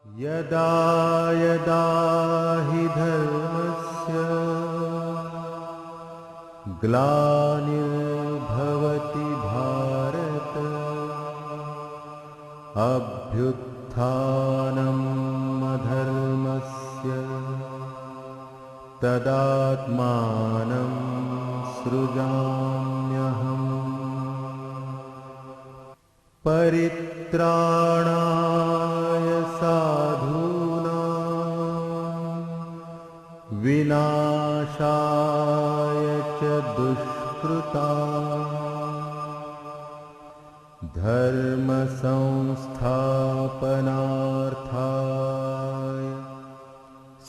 यदा यदा हि धर्मस्य ग्लानिर्भवति भारत अभ्युत्थानम् अधर्मस्य तदात्मानं सृजाम्यहम् परित्राणाय साधूनां विनाशाय च दुष्कृतां धर्म संस्थापनार्थाय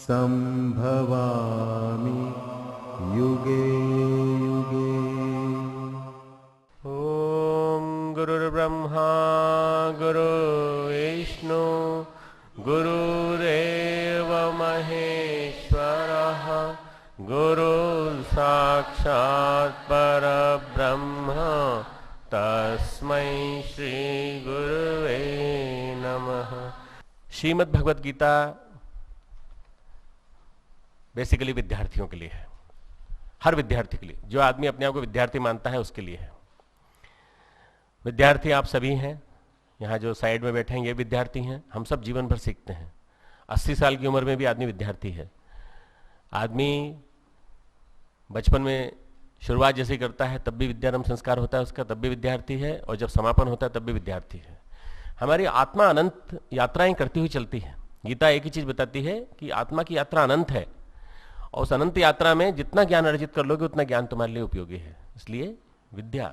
संभवामि युगे युगे। ओम गुरुर्ब्रह्मा गुरुर्विष्णु गुरुरेव महेश्वरः गुरुः साक्षात् परब्रह्म तस्मै श्री गुरुवे नमः। श्रीमद् भगवद गीता बेसिकली विद्यार्थियों के लिए है, हर विद्यार्थी के लिए। जो आदमी अपने आप को विद्यार्थी मानता है उसके लिए है। विद्यार्थी आप सभी हैं, यहाँ जो साइड में बैठे हैं ये विद्यार्थी हैं। हम सब जीवन भर सीखते हैं। 80 साल की उम्र में भी आदमी विद्यार्थी है। आदमी बचपन में शुरुआत जैसे करता है तब भी विद्यारंभ संस्कार होता है उसका, तब भी विद्यार्थी है, और जब समापन होता है तब भी विद्यार्थी है। हमारी आत्मा अनंत यात्राएं करती हुई चलती है। गीता एक ही चीज बताती है कि आत्मा की यात्रा अनंत है, और उस अनंत यात्रा में जितना ज्ञान अर्जित कर लोगे उतना ज्ञान तुम्हारे लिए उपयोगी है। इसलिए विद्या,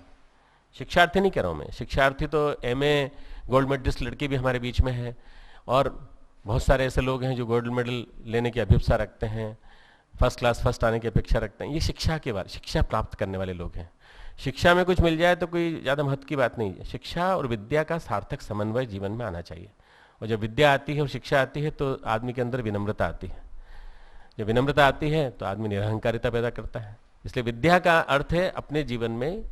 शिक्षार्थी नहीं कह रहा हूं मैं, शिक्षार्थी तो एमए गोल्ड मेडलिस्ट लड़के भी हमारे बीच में है, और बहुत सारे ऐसे लोग हैं जो गोल्ड मेडल लेने की अभिप्सा रखते हैं, फर्स्ट क्लास फर्स्ट आने की अपेक्षा रखते हैं। ये शिक्षा के बारे, शिक्षा प्राप्त करने वाले लोग हैं। शिक्षा में कुछ मिल जाए तो कोई ज़्यादा महत्व की बात नहीं है। शिक्षा और विद्या का सार्थक समन्वय जीवन में आना चाहिए, और जब विद्या आती है और शिक्षा आती है तो आदमी के अंदर विनम्रता आती है। जब विनम्रता आती है तो आदमी निरहंकारिता पैदा करता है। इसलिए विद्या का अर्थ है अपने जीवन में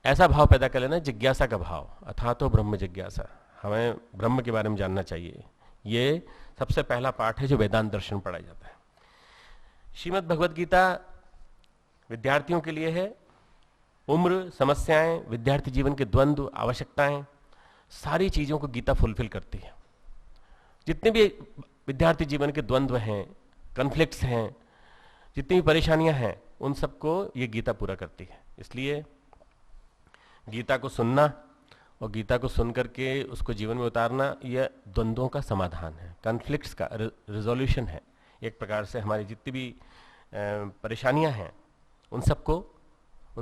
ऐसा भाव पैदा कर लेना, जिज्ञासा का भाव, अथा तो ब्रह्म जिज्ञासा। हमें ब्रह्म के बारे में जानना चाहिए। ये सबसे पहला पाठ है जो वेदांत दर्शन पढ़ाया जाता है। श्रीमद् भगवद गीता विद्यार्थियों के लिए है। उम्र, समस्याएं, विद्यार्थी जीवन के द्वंद्व, आवश्यकताएं, सारी चीजों को गीता फुलफिल करती है। जितने भी विद्यार्थी जीवन के द्वंद्व हैं, कॉन्फ्लिक्ट्स हैं, जितनी भी परेशानियां हैं, उन सबको ये गीता पूरा करती है। इसलिए गीता को सुनना और गीता को सुन करके उसको जीवन में उतारना, यह द्वंद्वों का समाधान है, कॉन्फ्लिक्ट्स का रिजोल्यूशन है। एक प्रकार से हमारी जितनी भी परेशानियां हैं उन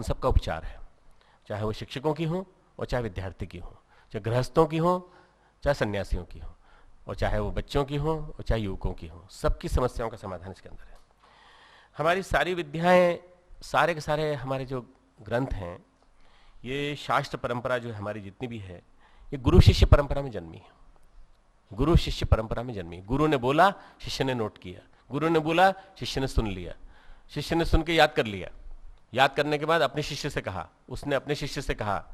सबका उपचार है, चाहे वो शिक्षकों की हो और चाहे विद्यार्थी की हो, चाहे गृहस्थों की हो चाहे सन्यासियों की हो, और चाहे वो बच्चों की हो और चाहे युवकों की हो, सबकी समस्याओं का समाधान इसके अंदर है। हमारी सारी विद्याएं, सारे के सारे हमारे जो ग्रंथ हैं, ये शास्त्र परंपरा जो हमारी जितनी भी है, ये गुरु शिष्य परंपरा में जन्मी है। गुरु शिष्य परंपरा में जन्मी। गुरु ने बोला, शिष्य ने नोट किया, गुरु ने बोला, शिष्य ने सुन लिया, शिष्य ने सुन के याद कर लिया, याद करने के बाद अपने शिष्य से कहा, उसने अपने शिष्य से कहा।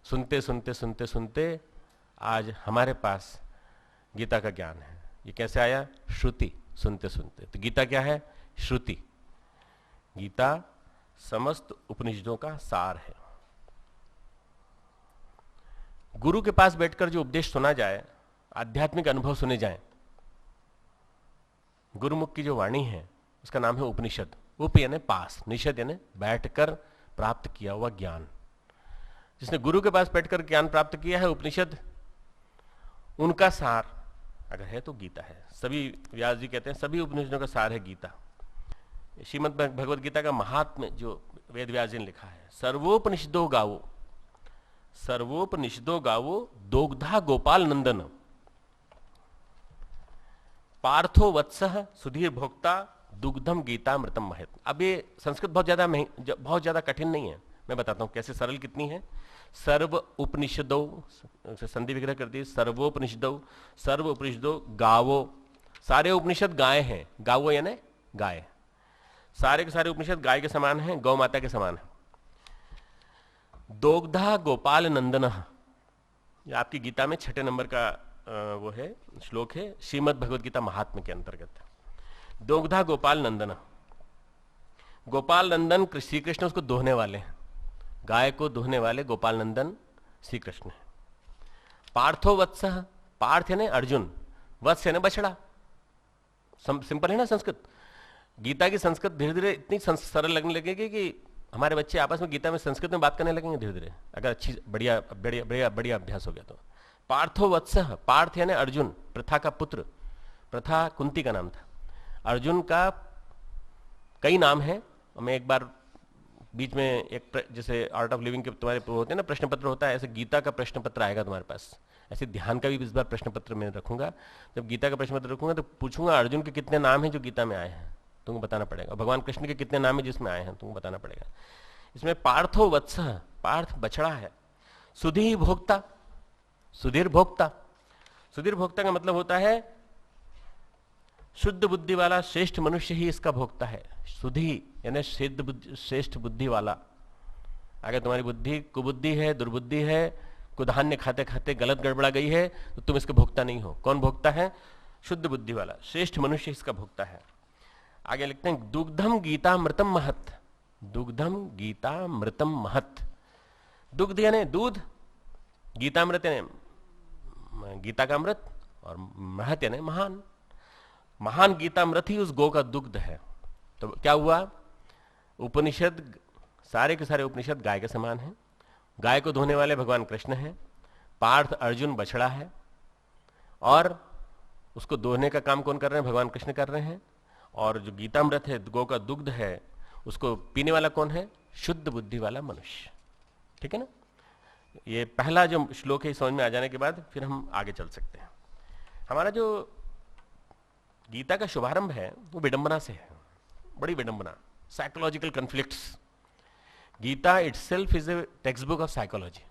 सुनते सुनते सुनते सुनते आज हमारे पास गीता का ज्ञान है। ये कैसे आया? श्रुति, सुनते सुनते। तो गीता क्या है? श्रुति। गीता समस्त उपनिषदों का सार है। गुरु के पास बैठकर जो उपदेश सुना जाए, आध्यात्मिक अनुभव सुने जाएं, गुरुमुख की जो वाणी है उसका नाम है उपनिषद। उप यानी पास, निषद यानी बैठकर प्राप्त किया हुआ ज्ञान। जिसने गुरु के पास बैठकर ज्ञान प्राप्त किया है, उपनिषद, उनका सार अगर है तो गीता है। सभी, व्यास जी कहते हैं सभी उपनिषदों का सार है गीता। श्रीमद् भगवद गीता का महात्म्य जो वेद व्यास जी ने लिखा है, सर्वोपनिषदो गावो, सर्वोपनिषदो गावो दोग्धा गोपाल नंदन, पार्थो वत्सः सुधीर भोक्ता दुग्धम गीता मृतम महत। अब ये संस्कृत बहुत ज्यादा कठिन नहीं है, मैं बताता हूं कैसे सरल कितनी है। सर्व उपनिषदो, संधि विग्रह कर दी, सर्वोपनिषदो, सर्व उपनिषदो गावो, सारे उपनिषद गाय हैं। गावो यानी गाय, सारे के सारे उपनिषद गाय के समान हैं, गौ माता के समान है। दोग्धा गोपाल नंदन, आपकी गीता में 6 नंबर का वो है श्लोक है श्रीमद् भगवद गीता महात्म्य के अंतर्गत। दोग्धा गोपाल नंदन, गोपाल नंदन श्री कृष्ण उसको दोहने वाले हैं, गाय को दोहने वाले गोपाल नंदन श्री कृष्ण है। पार्थो वत्स, पार्थ यानी अर्जुन, वत्स यानी बछड़ा। सिंपल है ना संस्कृत। गीता की संस्कृत धीरे धीरे इतनी सरल लगने लगेगी कि हमारे बच्चे आपस में गीता में संस्कृत में बात करने लगेंगे धीरे धीरे, अगर अच्छी बढ़िया बढ़िया बढ़िया बढ़िया अभ्यास हो गया तो। पार्थो वत्स, पार्थ यानी अर्जुन, प्रथा का पुत्र, प्रथा कुंती का नाम था। अर्जुन का कई नाम है। मैं एक बार बीच में एक जैसे आर्ट ऑफ लिविंग के तुम्हारे होते हैं ना प्रश्न पत्र होता है, ऐसे गीता का प्रश्न पत्र आएगा तुम्हारे पास। ऐसे ध्यान का भी इस बार प्रश्न पत्र मैं रखूंगा। जब गीता का प्रश्न पत्र रखूंगा तो पूछूंगा अर्जुन के कितने नाम हैं जो गीता में आए हैं, तुमको बताना पड़ेगा। भगवान कृष्ण के कितने नाम हैं जिसमें आए हैं, तुमको बताना पड़ेगा। इसमें पार्थो वत्स, पार्थ बछड़ा है। सुधी भोक्ता, सुधीर भोक्ता, सुधीर भोक्ता का मतलब होता है शुद्ध बुद्धि वाला श्रेष्ठ मनुष्य ही इसका भोक्ता है। सुधी यानी श्रेष्ठ बुद्धि वाला। अगर तुम्हारी बुद्धि कुबुद्धि है, दुर्बुद्धि है, कुधान्य खाते खाते गलत गड़बड़ा गई है तो तुम इसके भोक्ता नहीं हो। कौन भोक्ता है? शुद्ध बुद्धि वाला श्रेष्ठ मनुष्य इसका भोक्ता है। आगे लिखते हैं दुग्धम गीता मृतम महत, दुग्धम गीता मृतम महत। दुग्ध यानी दूध, गीतामृत यानी गीता का अमृत, और महत यानी महान। महान गीतामृत ही उस गौ का दुग्ध है। तो क्या हुआ? उपनिषद, सारे के सारे उपनिषद गाय के समान हैं। गाय को धोने वाले भगवान कृष्ण हैं, पार्थ अर्जुन बछड़ा है, और उसको दोहने का काम कौन कर रहे हैं? भगवान कृष्ण कर रहे हैं। और जो गीतामृत है, गौ का दुग्ध है, उसको पीने वाला कौन है? शुद्ध बुद्धि वाला मनुष्य। ठीक है ना? ये पहला जो श्लोक है समझ में आ जाने के बाद फिर हम आगे चल सकते हैं। हमारा जो गीता का शुभारंभ है वो विडंबना से है, बड़ी विडंबना, psychological conflicts. Gita itself is a text book of psychology.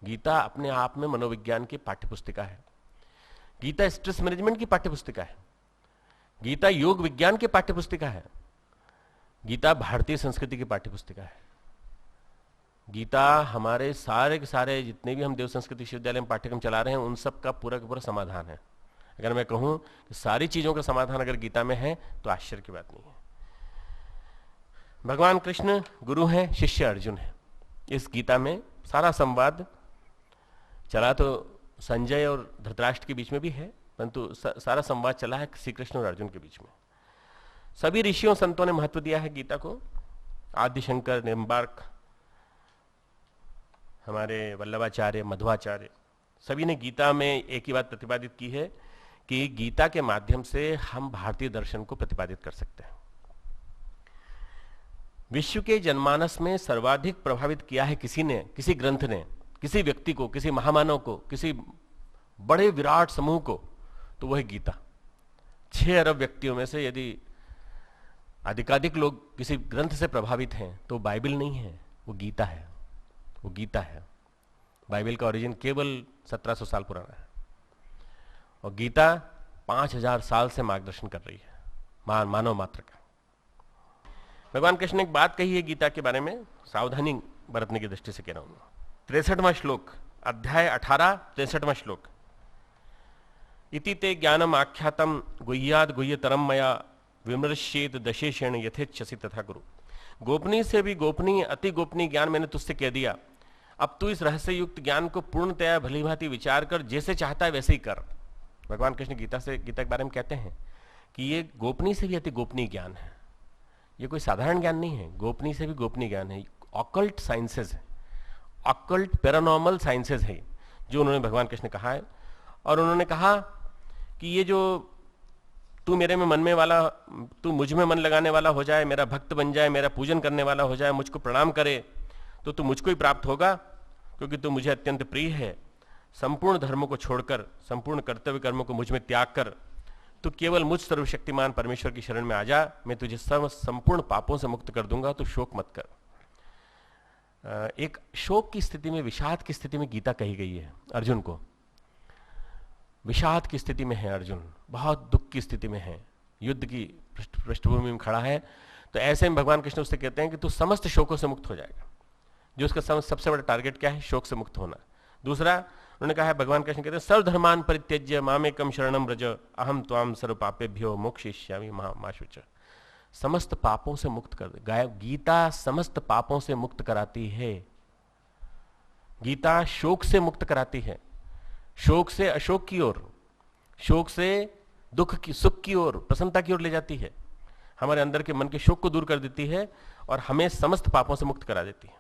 Gita अपने आप में मनोविज्ञान की पाठ्यपुस्तिका है। गीता स्ट्रेस मैनेजमेंट की पाठ्यपुस्तिका है। गीता योग विज्ञान की पाठ्यपुस्तिका है। गीता भारतीय संस्कृति की पाठ्यपुस्तिका है। गीता हमारे सारे के सारे जितने भी हम देव संस्कृत विश्वविद्यालय में पाठ्यक्रम चला रहे हैं उन सब का पूरा का पूरा समाधान है। अगर मैं कहूं कि सारी चीजों का समाधान अगर गीता में है तो आश्चर्य की बात नहीं है। भगवान कृष्ण गुरु हैं, शिष्य अर्जुन है। इस गीता में सारा संवाद चला तो संजय और धृतराष्ट्र के बीच में भी है, परंतु सारा संवाद चला है श्री कृष्ण और अर्जुन के बीच में। सभी ऋषियों संतों ने महत्व दिया है गीता को। आदि शंकर, निम्बार्क, हमारे वल्लभाचार्य, मध्वाचार्य, सभी ने गीता में एक ही बात प्रतिपादित की है कि गीता के माध्यम से हम भारतीय दर्शन को प्रतिपादित कर सकते हैं। विश्व के जनमानस में सर्वाधिक प्रभावित किया है किसी ने, किसी ग्रंथ ने, किसी व्यक्ति को, किसी महामानव को, किसी बड़े विराट समूह को, तो वह है गीता। 6 अरब व्यक्तियों में से यदि अधिकाधिक लोग किसी ग्रंथ से प्रभावित हैं तो बाइबल नहीं है, वो गीता है। वो गीता है। बाइबल का ओरिजिन केवल 1700 साल पुराना है और गीता 5000 साल से मार्गदर्शन कर रही है मानव मात्र का। भगवान कृष्ण ने एक बात कही है गीता के बारे में, सावधानी बरतने की दृष्टि से कह रहा हूं। 63वां श्लोक, अध्याय 18, 63वां श्लोक। इति ते ज्ञानम आख्यातम गुह्याद गुह्यतरम मया विमर्शेत दशेषेण यथेच्छसि तथा गुरु। गोपनीय से भी गोपनीय, अति गोपनीय ज्ञान मैंने तुझसे कह दिया, अब तू इस रहस्य युक्त ज्ञान को पूर्णतया भली भांति विचार कर, जैसे चाहता है वैसे ही कर। भगवान कृष्ण गीता के बारे में कहते हैं कि ये गोपनीय से भी अति गोपनीय ज्ञान है। ये कोई साधारण ज्ञान नहीं है, गोपनीय से भी गोपनीय ज्ञान है। ऑकल्ट साइंसेज है, ऑकल्ट पैरानॉर्मल साइंसेज है जो उन्होंने भगवान कृष्ण कहा है। और उन्होंने कहा कि ये जो तू मेरे में मन में वाला, तू मुझ में मन लगाने वाला हो जाए, मेरा भक्त बन जाए, मेरा पूजन करने वाला हो जाए, मुझको प्रणाम करे, तो तू मुझको ही प्राप्त होगा, क्योंकि तू मुझे अत्यंत प्रिय है। संपूर्ण धर्मों को छोड़कर, संपूर्ण कर्तव्य कर्मों को मुझ में त्याग कर तू केवल मुझ सर्वशक्तिमान परमेश्वर की शरण में आ जा, मैं तुझे संपूर्ण पापों से मुक्त कर दूंगा, तू शोक मत कर। एक शोक की स्थिति में, विषाद की स्थिति में गीता कही गई है अर्जुन को। विषाद की स्थिति में है अर्जुन, बहुत दुख की स्थिति में है, युद्ध की पृष्ठभूमि में खड़ा है। तो ऐसे में भगवान कृष्ण उससे कहते हैं कि तू समस्त शोकों से मुक्त हो जाएगा। जो उसका सबसे बड़ा टारगेट क्या है? शोक से मुक्त होना। दूसरा, उन्होंने कहा है, भगवान कृष्ण कहते हैं सर्वधर्मान परित्यज्य मामेकम शरणम व्रज अहम त्वाम सर्व पापेभ्यो मोक्षयिष्यामि मा शुच। समस्त पापों से मुक्त कर दे। गीता समस्त पापों से मुक्त कराती है। गीता शोक से मुक्त कराती है, शोक से अशोक की ओर, शोक से दुख की सुख की ओर, प्रसन्नता की ओर ले जाती है। हमारे अंदर के मन के शोक को दूर कर देती है और हमें समस्त पापों से मुक्त करा देती है।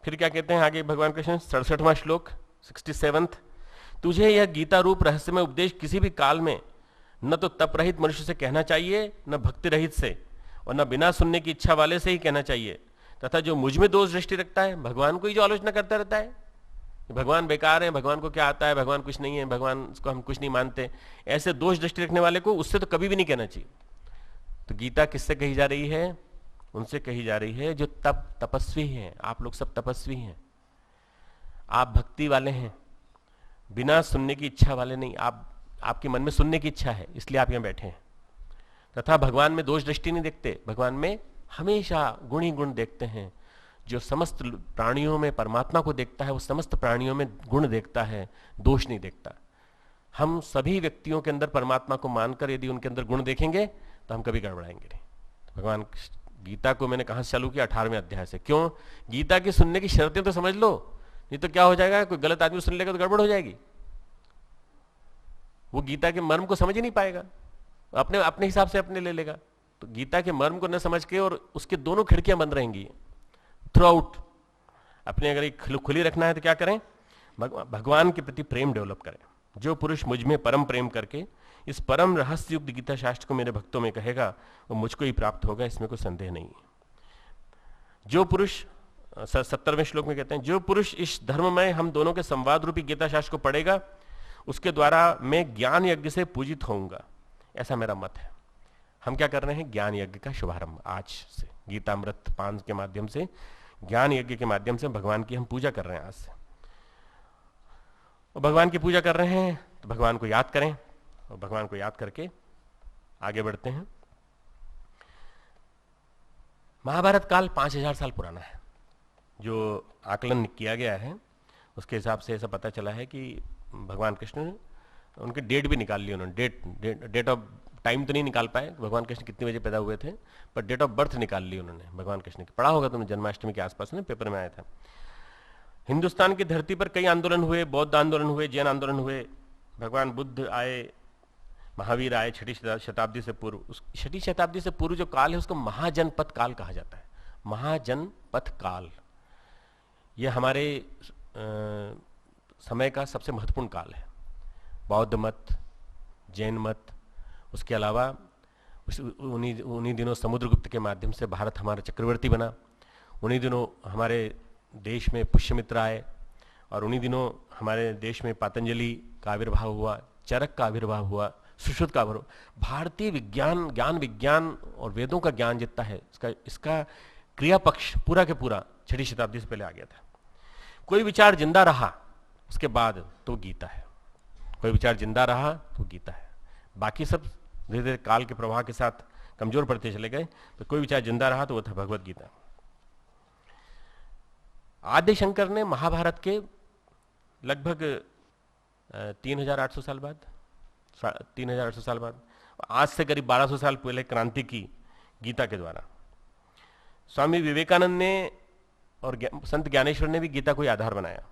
फिर क्या कहते हैं आगे भगवान कृष्ण, 67वां श्लोक 67th, तुझे यह गीता रूप रहस्यमय उपदेश किसी भी काल में न तो तप रहित मनुष्य से कहना चाहिए, न भक्ति रहित से, और न बिना सुनने की इच्छा वाले से ही कहना चाहिए। तथा जो मुझ में दोष दृष्टि रखता है, भगवान को ही जो आलोचना करता रहता है, भगवान बेकार है, भगवान को क्या आता है, भगवान कुछ नहीं है, भगवान को हम कुछ नहीं मानते, ऐसे दोष दृष्टि रखने वाले को उससे तो कभी भी नहीं कहना चाहिए। तो गीता किससे कही जा रही है? उनसे कही जा रही है जो तपस्वी हैं। आप लोग सब तपस्वी हैं, आप भक्ति वाले हैं, बिना सुनने की इच्छा वाले नहीं। आपके मन में सुनने की इच्छा है, इसलिए आप यहां बैठे हैं। तथा भगवान में दोष दृष्टि नहीं देखते, भगवान में हमेशा गुण ही गुण देखते हैं। जो समस्त प्राणियों में परमात्मा को देखता है, वो समस्त प्राणियों में गुण देखता है, दोष नहीं देखता। हम सभी व्यक्तियों के अंदर परमात्मा को मानकर यदि उनके अंदर गुण देखेंगे तो हम कभी गड़बड़ाएंगे नहीं। तो भगवान गीता को मैंने कहां से चालू किया? 18वें अध्याय से। क्यों? गीता की सुनने की शर्तें तो समझ लो, नहीं तो क्या हो जाएगा, कोई गलत आदमी सुन लेगा तो गड़बड़ हो जाएगी। वो गीता के मर्म को समझ ही नहीं पाएगा, अपने अपने हिसाब से अपने ले लेगा। तो गीता के मर्म को न समझ के, और उसके दोनों खिड़कियां बंद रहेंगी थ्रू आउट। अपने अगर एक खुली रखना है तो क्या करें? भगवान के प्रति प्रेम डेवलप करें। जो पुरुष मुझ में परम प्रेम करके इस परम रहस्य युक्त गीता शास्त्र को मेरे भक्तों में कहेगा, वो मुझको ही प्राप्त होगा, इसमें कोई संदेह नहीं है। जो पुरुष 70वें श्लोक में कहते हैं, जो पुरुष इस धर्म में हम दोनों के संवाद रूपी गीता शास्त्र को पढ़ेगा, उसके द्वारा मैं ज्ञान यज्ञ से पूजित होऊंगा, ऐसा मेरा मत है। हम क्या कर रहे हैं? ज्ञान यज्ञ का शुभारंभ आज से, गीतामृत पान के माध्यम से, ज्ञान यज्ञ के माध्यम से भगवान की हम पूजा कर रहे हैं आज से। और भगवान की पूजा कर रहे हैं तो भगवान को याद करें, और भगवान को याद करके आगे बढ़ते हैं। महाभारत काल 5000 साल पुराना है। जो आकलन किया गया है उसके हिसाब से ऐसा पता चला है कि भगवान कृष्ण, उनकी डेट भी निकाल ली उन्होंने। डेट ऑफ टाइम तो नहीं निकाल पाए भगवान कृष्ण कितने बजे पैदा हुए थे, पर डेट ऑफ बर्थ निकाल ली उन्होंने भगवान कृष्ण की। पढ़ा होगा तुमने, जन्माष्टमी के आसपास ना पेपर में आया था। हिंदुस्तान की धरती पर कई आंदोलन हुए, बौद्ध आंदोलन हुए, जैन आंदोलन हुए। भगवान बुद्ध आए, महावीर आए 6ठी शताब्दी से पूर्व। उस 6ठी शताब्दी से पूर्व जो काल है उसको महाजनपथ काल कहा जाता है। महाजनपथ काल यह हमारे समय का सबसे महत्वपूर्ण काल है। बौद्ध मत, जैन मत, उसके अलावा उन्हीं दिनों समुद्रगुप्त के माध्यम से भारत हमारा चक्रवर्ती बना। उन्हीं दिनों हमारे देश में पुष्यमित्र आए, और उन्हीं दिनों हमारे देश में पातंजलि का आविर्भाव हुआ, चरक का आविर्भाव हुआ, सुश्रुत का आविर्भाव। भारतीय विज्ञान, ज्ञान विज्ञान और वेदों का ज्ञान जितना है, इसका क्रिया पक्ष पूरा के पूरा 6ठी शताब्दी से पहले आ गया था। कोई विचार जिंदा रहा उसके बाद तो गीता है, कोई विचार जिंदा रहा तो गीता है। बाकी सब धीरे धीरे काल के प्रवाह के साथ कमजोर पड़ते चले गए, तो कोई विचार जिंदा रहा तो वो था भगवत गीता। आदि शंकर ने महाभारत के लगभग 3800 साल बाद, 3800 साल बाद, आज से करीब 1200 साल पहले क्रांति की गीता के द्वारा। स्वामी विवेकानंद ने और संत ज्ञानेश्वर ने भी गीता को ही आधार बनाया।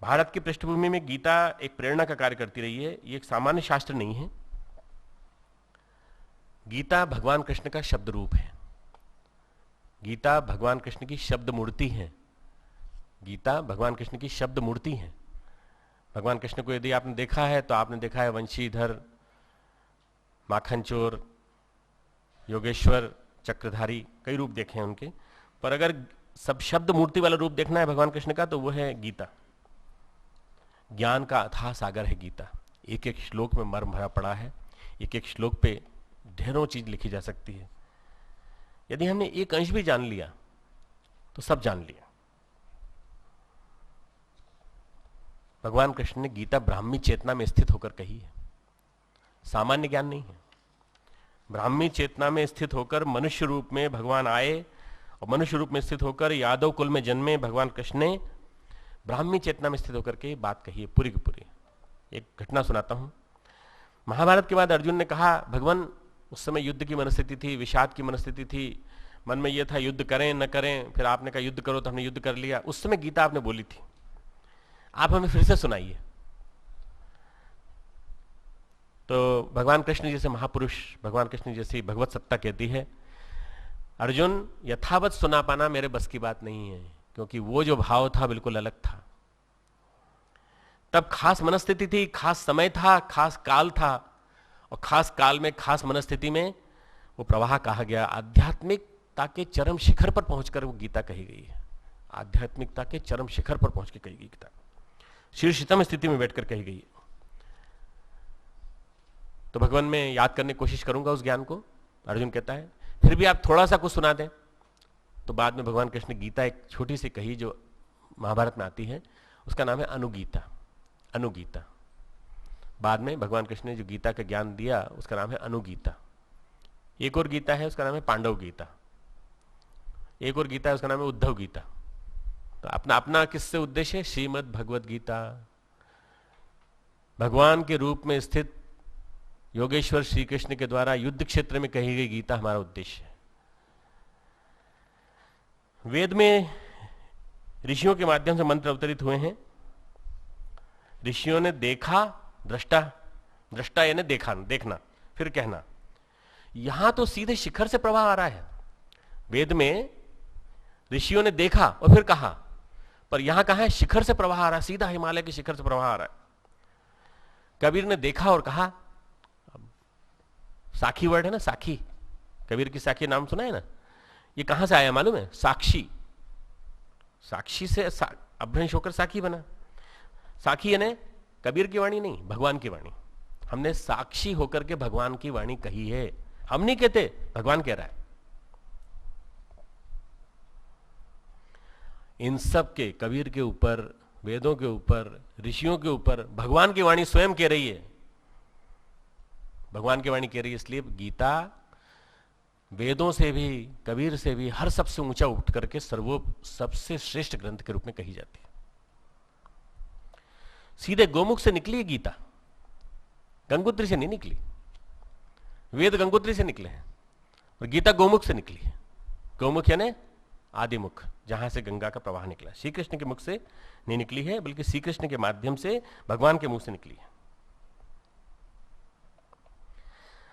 भारत की पृष्ठभूमि में गीता एक प्रेरणा का कार्य करती रही है। ये एक सामान्य शास्त्र नहीं है। गीता भगवान कृष्ण का शब्द रूप है। गीता भगवान कृष्ण की शब्द मूर्ति है। गीता भगवान कृष्ण की शब्द मूर्ति है। भगवान कृष्ण को यदि आपने देखा है तो आपने देखा है वंशीधर, माखन चोर, योगेश्वर, चक्रधारी, कई रूप देखे हैं उनके। पर अगर सब शब्द मूर्ति वाला रूप देखना है भगवान कृष्ण का तो वो है गीता। ज्ञान का अथाह सागर है गीता। एक एक श्लोक में मर्म भरा पड़ा है। एक एक श्लोक पे ढेरों चीज लिखी जा सकती है। यदि हमने एक अंश भी जान लिया तो सब जान लिया। भगवान कृष्ण ने गीता ब्राह्मी चेतना में स्थित होकर कही है, सामान्य ज्ञान नहीं है। ब्राह्मी चेतना में स्थित होकर मनुष्य रूप में भगवान आए और मनुष्य रूप में स्थित होकर यादव कुल में जन्मे भगवान कृष्ण ने ब्राह्मी चेतना में स्थित होकर के बात कही है पूरी की पूरी। एक घटना सुनाता हूं। महाभारत के बाद अर्जुन ने कहा, भगवान उस समय युद्ध की मनस्थिति थी, विषाद की मनस्थिति थी, मन में यह था युद्ध करें न करें, फिर आपने कहा युद्ध करो तो हमने युद्ध कर लिया। उस समय गीता आपने बोली थी, आप हमें फिर से सुनाइए। तो भगवान कृष्ण जैसे महापुरुष, भगवान कृष्ण जैसी भगवत सत्ता कहती है, अर्जुन यथावत सुना पाना मेरे बस की बात नहीं है, क्योंकि वो जो भाव था बिल्कुल अलग था। तब खास मनस्थिति थी, खास समय था, खास काल था, और खास काल में खास मनस्थिति में वो प्रवाह कहा गया। आध्यात्मिकता के चरम शिखर पर पहुंचकर वो गीता कही गई है। आध्यात्मिकता के चरम शिखर पर पहुंच के कही गई गीता, शीर्षतम स्थिति में बैठकर कही गई है। तो भगवान में याद करने की कोशिश करूंगा उस ज्ञान को। अर्जुन कहता है फिर भी आप थोड़ा सा कुछ सुना दें। तो बाद में भगवान कृष्ण ने गीता एक छोटी सी कही जो महाभारत में आती है, उसका नाम है अनुगीता। अनुगीता बाद में भगवान कृष्ण ने जो गीता का ज्ञान दिया उसका नाम है अनुगीता। एक और गीता है, उसका नाम है पांडव गीता। एक और गीता है, उसका नाम है उद्धव गीता। तो अपना अपना किससे उद्देश्य है? श्रीमद् भगवद गीता। भगवान के रूप में स्थित योगेश्वर श्री कृष्ण के द्वारा युद्ध क्षेत्र में कही गई गीता हमारा उद्देश्य है। वेद में ऋषियों के माध्यम से मंत्र अवतरित हुए हैं। ऋषियों ने देखा, दृष्टा, दृष्टा यानी देखा, देखना, फिर कहना। यहां तो सीधे शिखर से प्रवाह आ रहा है। वेद में ऋषियों ने देखा और फिर कहा, पर यहां कहा है शिखर से प्रवाह आ रहा है, सीधा हिमालय के शिखर से प्रवाह आ रहा है। कबीर ने देखा और कहा, साखी वर्ड है ना, साखी, कबीर की साखी नाम सुना है ना, ये कहां से आया मालूम है? साक्षी, साक्षी से अभ्रंश होकर साखी बना। साखी यानी कबीर की वाणी नहीं, भगवान की वाणी। हमने साक्षी होकर के भगवान की वाणी कही है, हम नहीं कहते, भगवान कह रहा है। इन सब के, कबीर के ऊपर, वेदों के ऊपर, ऋषियों के ऊपर भगवान की वाणी स्वयं कह रही है। भगवान की वाणी कह रही है, इसलिए गीता वेदों से भी, कबीर से भी, हर सबसे ऊंचा उठ करके सबसे श्रेष्ठ ग्रंथ के रूप में कही जाती है। सीधे गोमुख से निकली है गीता, गंगोत्री से नहीं निकली। वेद गंगोत्री से निकले हैं और गीता गोमुख से निकली है। गोमुख यानी आदिमुख, जहां से गंगा का प्रवाह निकला। श्री कृष्ण के मुख से नहीं निकली है, बल्कि श्री कृष्ण के माध्यम से भगवान के मुख से निकली है।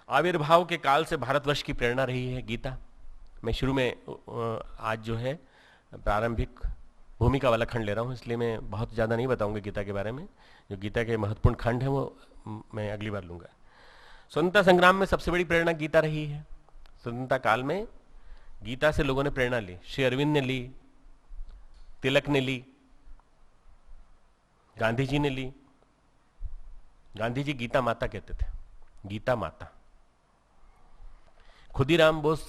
आविर्भाव के काल से भारतवर्ष की प्रेरणा रही है गीता। मैं शुरू में आज जो है प्रारंभिक भूमिका वाला खंड ले रहा हूं, इसलिए मैं बहुत ज़्यादा नहीं बताऊंगा गीता के बारे में। जो गीता के महत्वपूर्ण खंड है वो मैं अगली बार लूंगा। स्वतंत्रता संग्राम में सबसे बड़ी प्रेरणा गीता रही है। स्वतंत्रता काल में गीता से लोगों ने प्रेरणा ली। श्री अरविंद ने ली, तिलक ने ली, गांधी जी ने ली। गांधी जी गीता माता कहते थे, गीता माता। खुदीराम बोस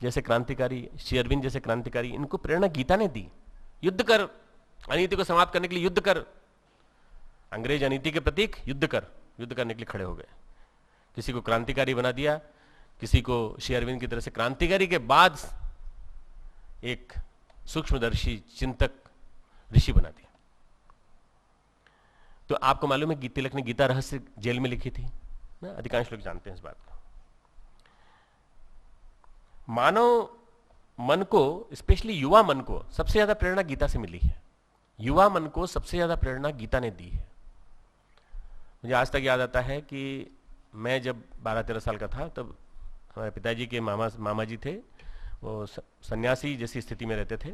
जैसे क्रांतिकारी, श्री अरविंद जैसे क्रांतिकारी, इनको प्रेरणा गीता ने दी। युद्ध कर, अनीति को समाप्त करने के लिए युद्ध कर। अंग्रेज अनीति के प्रतीक, युद्ध कर, युद्ध करने के लिए खड़े हो गए। किसी को क्रांतिकारी बना दिया, किसी को श्री अरविंद की तरह से क्रांतिकारी के बाद एक सूक्ष्मदर्शी चिंतक ऋषि बना दिया। तो आपको मालूम है तिलक ने गीता रहस्य जेल में लिखी थी ना, अधिकांश लोग जानते हैं इस बात को। मानव मन को, स्पेशली युवा मन को सबसे ज्यादा प्रेरणा गीता से मिली है। युवा मन को सबसे ज्यादा प्रेरणा गीता ने दी है। मुझे आज तक याद आता है कि मैं जब 12-13 साल का था, तब हमारे पिताजी के मामा जी थे, वो सन्यासी जैसी स्थिति में रहते थे।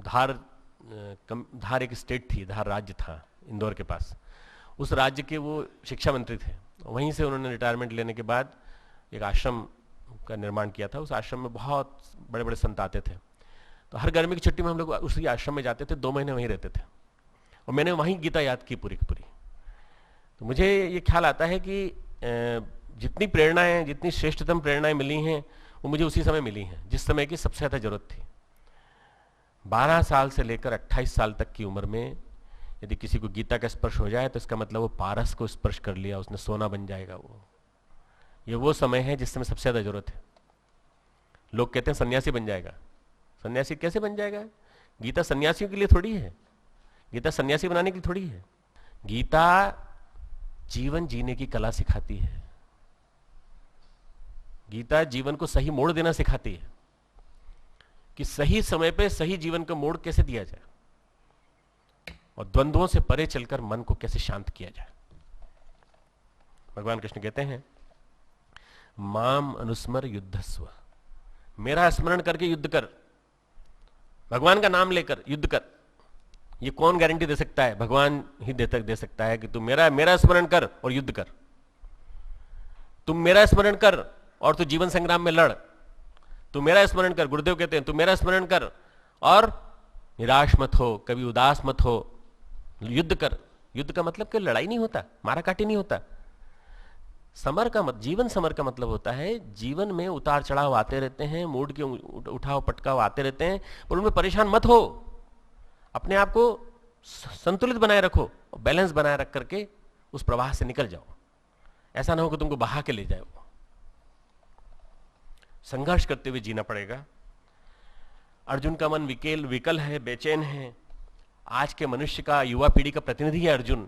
धार एक स्टेट थी, धार राज्य था इंदौर के पास। उस राज्य के वो शिक्षा मंत्री थे। वहीं से उन्होंने रिटायरमेंट लेने के बाद एक आश्रम का निर्माण किया था। उस आश्रम में बहुत बड़े बड़े संत आते थे। तो हर गर्मी की छुट्टी में हम लोग उसी आश्रम में जाते थे, 2 महीने वहीं रहते थे, और मैंने वहीं गीता याद की पूरी की पूरी। तो मुझे ये ख्याल आता है कि जितनी प्रेरणाएं, जितनी श्रेष्ठतम प्रेरणाएं मिली हैं, वो मुझे उसी समय मिली हैं जिस समय की सबसे ज़्यादा जरूरत थी। 12 साल से लेकर 28 साल तक की उम्र में यदि किसी को गीता का स्पर्श हो जाए तो इसका मतलब वो पारस को स्पर्श कर लिया, उसने सोना बन जाएगा। ये वो समय है जिस समय सबसे ज़्यादा जरूरत है। लोग कहते हैं सन्यासी बन जाएगा। सन्यासी कैसे बन जाएगा? गीता सन्यासियों के लिए थोड़ी है, गीता सन्यासी बनाने की थोड़ी है। गीता जीवन जीने की कला सिखाती है। गीता जीवन को सही मोड़ देना सिखाती है कि सही समय पे सही जीवन का मोड़ कैसे दिया जाए और द्वंद्वों से परे चलकर मन को कैसे शांत किया जाए। भगवान कृष्ण कहते हैं माम अनुस्मर युद्धस्व, मेरा स्मरण करके युद्ध कर, भगवान का नाम लेकर युद्ध कर। ये कौन गारंटी दे सकता है? भगवान ही दे सकता है कि तू मेरा स्मरण कर और युद्ध कर। तुम मेरा स्मरण कर और तू जीवन संग्राम में लड़। तू मेरा स्मरण कर, गुरुदेव कहते हैं तू मेरा स्मरण कर और निराश मत हो, कभी उदास मत हो, युद्ध कर। युद्ध का मतलब कि लड़ाई नहीं होता, मारा काटी नहीं होता। समर का जीवन समर का मतलब होता है जीवन में उतार चढ़ाव आते रहते हैं, मूड के उठाव पटकाव आते रहते हैं, पर उनमें परेशान मत हो। अपने आप को संतुलित बनाए रखो, बैलेंस बनाए रख करके उस प्रवाह से निकल जाओ। ऐसा ना हो कि तुमको बहा के ले जाए। वो संघर्ष करते हुए जीना पड़ेगा। अर्जुन का मन विकल है, बेचैन है। आज के मनुष्य का, युवा पीढ़ी का प्रतिनिधि है अर्जुन।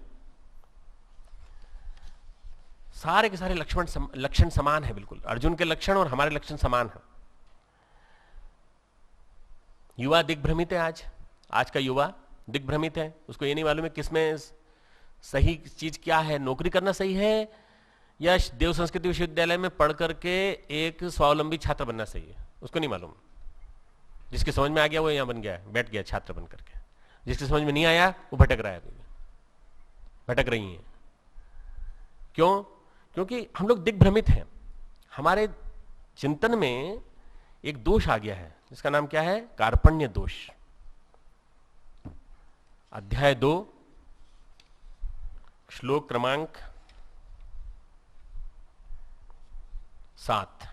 सारे के सारे लक्षण समान है, बिल्कुल अर्जुन के लक्षण और हमारे लक्षण समान है। युवा दिग्भ्रमित है। आज का युवा दिग्भ्रमित है। उसको ये नहीं मालूम है किसमें सही चीज क्या है, नौकरी करना सही है या देव संस्कृति विश्वविद्यालय में पढ़ करके एक स्वावलंबी छात्र बनना सही है, उसको नहीं मालूम। जिसके समझ में आ गया वो यहां बन गया, बैठ गया छात्र बन करके। जिसके समझ में नहीं आया वो भटक रहा है, भटक रही है। क्यों? क्योंकि हम लोग दिग्भ्रमित हैं। हमारे चिंतन में एक दोष आ गया है जिसका नाम क्या है? कार्पण्य दोष। अध्याय 2 श्लोक क्रमांक 7,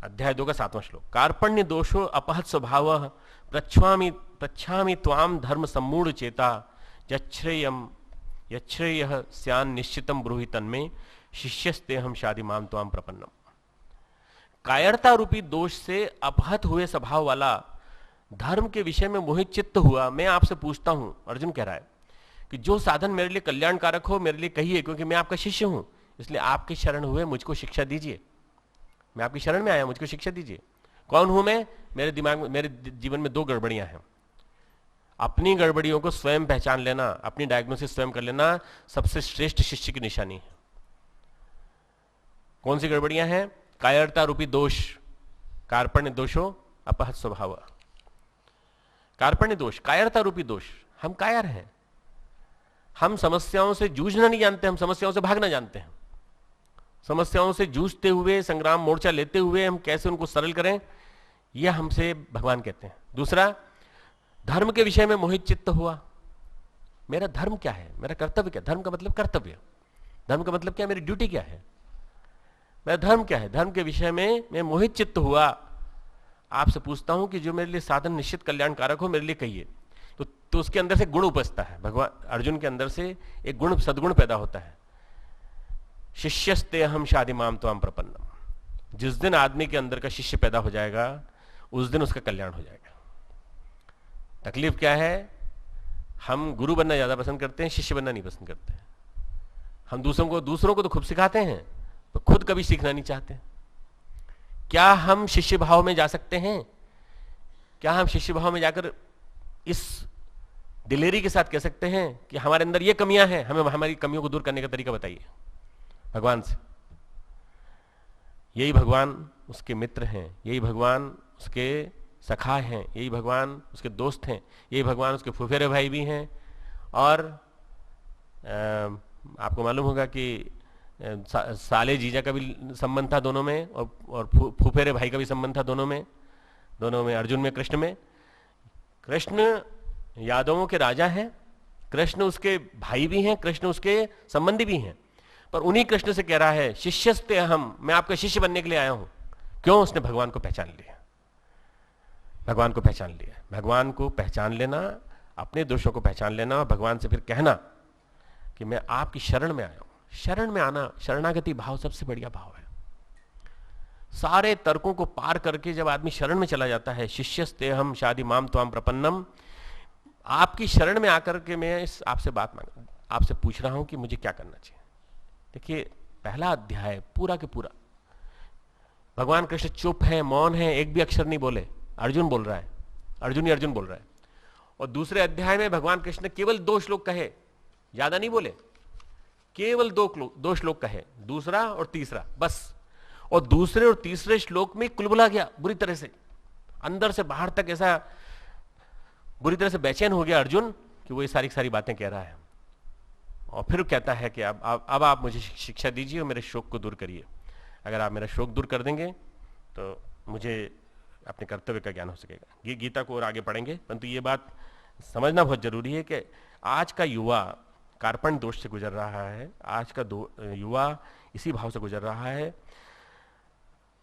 अध्याय 2 का 7वां श्लोक। कार्पण्य दोषो अपहत स्वभाव पृच्छामि त्वाम धर्म सम्मूढ़ चेता यच्छ्रेयः स्यान् निश्चितम ब्रूहि तन्मे शिष्यस्ते हम शादी माम त्वाम प्रपन्नम। कायरता रूपी दोष से अपहत हुए स्वभाव वाला, धर्म के विषय में मोहित चित्त हुआ मैं आपसे पूछता हूं, अर्जुन कह रहा है कि जो साधन मेरे लिए कल्याणकारक हो मेरे लिए कहिए, क्योंकि मैं आपका शिष्य हूं, इसलिए आपकी शरण हुए मुझको शिक्षा दीजिए। मैं आपकी शरण में आया, मुझको शिक्षा दीजिए। कौन हूं मैं? मेरे दिमाग में, मेरे जीवन में 2 गड़बड़ियां हैं। अपनी गड़बड़ियों को स्वयं पहचान लेना, अपनी डायग्नोसिस स्वयं कर लेना सबसे श्रेष्ठ शिष्य की निशानी है। कौन सी गड़बड़ियां हैं? कायरता रूपी दोष, कार्पण्य दोषो अपहत स्वभाव। कार्पण्य दोष, कायरता रूपी दोष। हम कायर हैं, हम समस्याओं से जूझना नहीं जानते, हम समस्याओं से भागना जानते हैं। समस्याओं से जूझते हुए, संग्राम मोर्चा लेते हुए हम कैसे उनको सरल करें, यह हमसे भगवान कहते हैं। दूसरा, धर्म के विषय में मोहित चित्त हुआ। मेरा धर्म क्या है, मेरा कर्तव्य क्या? धर्म का मतलब कर्तव्य। धर्म का मतलब क्या? मेरी ड्यूटी क्या है, मेरा धर्म क्या है? धर्म के विषय में मैं मोहित चित्त हुआ। आपसे पूछता हूं कि जो मेरे लिए साधन निश्चित कल्याणकारक हो मेरे लिए कहिए। तो उसके अंदर से गुण उपजता है। भगवान अर्जुन के अंदर से एक गुण, सद्गुण पैदा होता है। शिष्यस्ते हम शादी माम त्वाम प्रपन्नम। जिस दिन आदमी के अंदर का शिष्य पैदा हो जाएगा उस दिन उसका कल्याण हो जाएगा। तकलीफ क्या है? हम गुरु बनना ज्यादा पसंद करते हैं, शिष्य बनना नहीं पसंद करते हैं। हम दूसरों को तो खूब सिखाते हैं पर खुद कभी सीखना नहीं चाहते। क्या हम शिष्य भाव में जा सकते हैं? क्या हम शिष्य भाव में जाकर इस दिलेरी के साथ कह सकते हैं कि हमारे अंदर ये कमियां हैं, हमें हमारी कमियों को दूर करने का तरीका बताइए भगवान से? यही भगवान उसके मित्र हैं, यही भगवान उसके सखा हैं, यही भगवान उसके दोस्त हैं, यही भगवान उसके फुफेरे भाई भी हैं। और आपको मालूम होगा कि साले जीजा का भी संबंध था दोनों में, और फुफेरे भाई का भी संबंध था दोनों में, अर्जुन में, कृष्ण में। कृष्ण यादवों के राजा हैं, कृष्ण उसके भाई भी हैं, कृष्ण उसके संबंधी भी हैं। पर उन्हीं कृष्ण से कह रहा है शिष्यस्ते हम, मैं आपका शिष्य बनने के लिए आया हूं। क्यों? उसने भगवान को पहचान लिया। भगवान को पहचान लिया। भगवान को पहचान लेना, अपने दोषों को पहचान लेना और भगवान से फिर कहना कि मैं आपकी शरण में आया हूं। शरण में आना, शरणागति भाव सबसे बढ़िया भाव है। सारे तर्कों को पार करके जब आदमी शरण में चला जाता है, शिष्यस्ते हम शादी माम त्वाम प्रपन्नम, आपकी शरण में आकर के मैं आपसे पूछ रहा हूं कि मुझे क्या करना चाहिए। देखिए पहला अध्याय पूरा के पूरा भगवान कृष्ण चुप है, मौन है, एक भी अक्षर नहीं बोले। अर्जुन बोल रहा है, अर्जुन ही अर्जुन बोल रहा है। और दूसरे अध्याय में भगवान कृष्ण ने केवल 2 श्लोक कहे, ज्यादा नहीं बोले, केवल 2 श्लोक कहे, दूसरा और तीसरा बस। और दूसरे और तीसरे श्लोक में कुलबुला गया बुरी तरह से, अंदर से बाहर तक ऐसा बुरी तरह से बेचैन हो गया अर्जुन कि वो ये सारी बातें कह रहा है। और फिर कहता है कि अब आप मुझे शिक्षा दीजिए और मेरे शोक को दूर करिए। अगर आप मेरा शोक दूर कर देंगे तो मुझे अपने कर्तव्य का ज्ञान हो सकेगा। गीता को और आगे पढ़ेंगे, परंतु ये बात समझना बहुत जरूरी है कि आज का युवा कार्पण्य दोष से गुजर रहा है, आज का युवा इसी भाव से गुजर रहा है।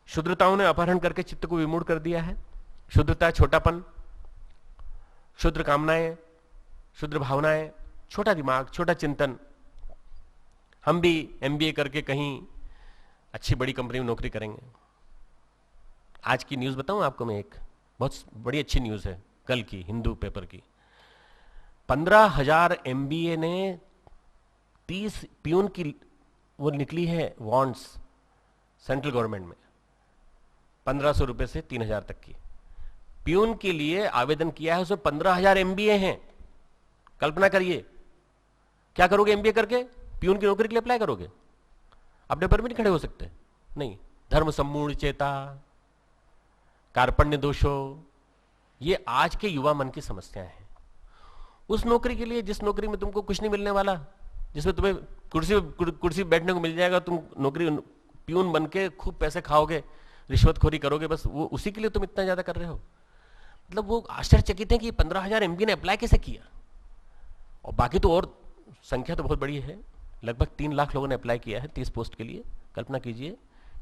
शुद्रताओं ने अपहरण करके चित्त को विमूढ़ कर दिया है। शुद्रता छोटापन, शुद्र कामनाएं, शुद्र भावनाएं, छोटा दिमाग, छोटा चिंतन। हम भी एमबीए करके कहीं अच्छी बड़ी कंपनी में नौकरी करेंगे। आज की न्यूज बताऊं आपको मैं, एक बहुत बड़ी अच्छी न्यूज है कल की, हिंदू पेपर की। 15,000 एमबीए ने 30 प्यून की वो निकली है वॉन्ड्स सेंट्रल गवर्नमेंट में, 1500 रुपए से 3000 तक की। प्यून के लिए आवेदन किया है, उसमें 15,000 एमबीए हैं। कल्पना करिए क्या करोगे एमबीए करके? प्यून की नौकरी के लिए अप्लाई करोगे? अपने पर भी नहीं खड़े हो सकते? नहीं। धर्म सम्मूढ़ चेता, कार्पण्य दोषो, ये आज के युवा मन की समस्याएं हैं। उस नौकरी के लिए जिस नौकरी में तुमको कुछ नहीं मिलने वाला, जिसमें तुम्हें कुर्सी बैठने को मिल जाएगा, तुम नौकरी प्यून बन के खूब पैसे खाओगे, रिश्वतखोरी करोगे, बस वो उसी के लिए तुम इतना ज्यादा कर रहे हो। मतलब वो आश्चर्यचकित है कि 15,000 एमबी ने अप्लाई कैसे किया। और बाकी तो और संख्या तो बहुत बड़ी है, लगभग 3 लाख लोगों ने अप्लाई किया है 30 पोस्ट के लिए। कल्पना कीजिए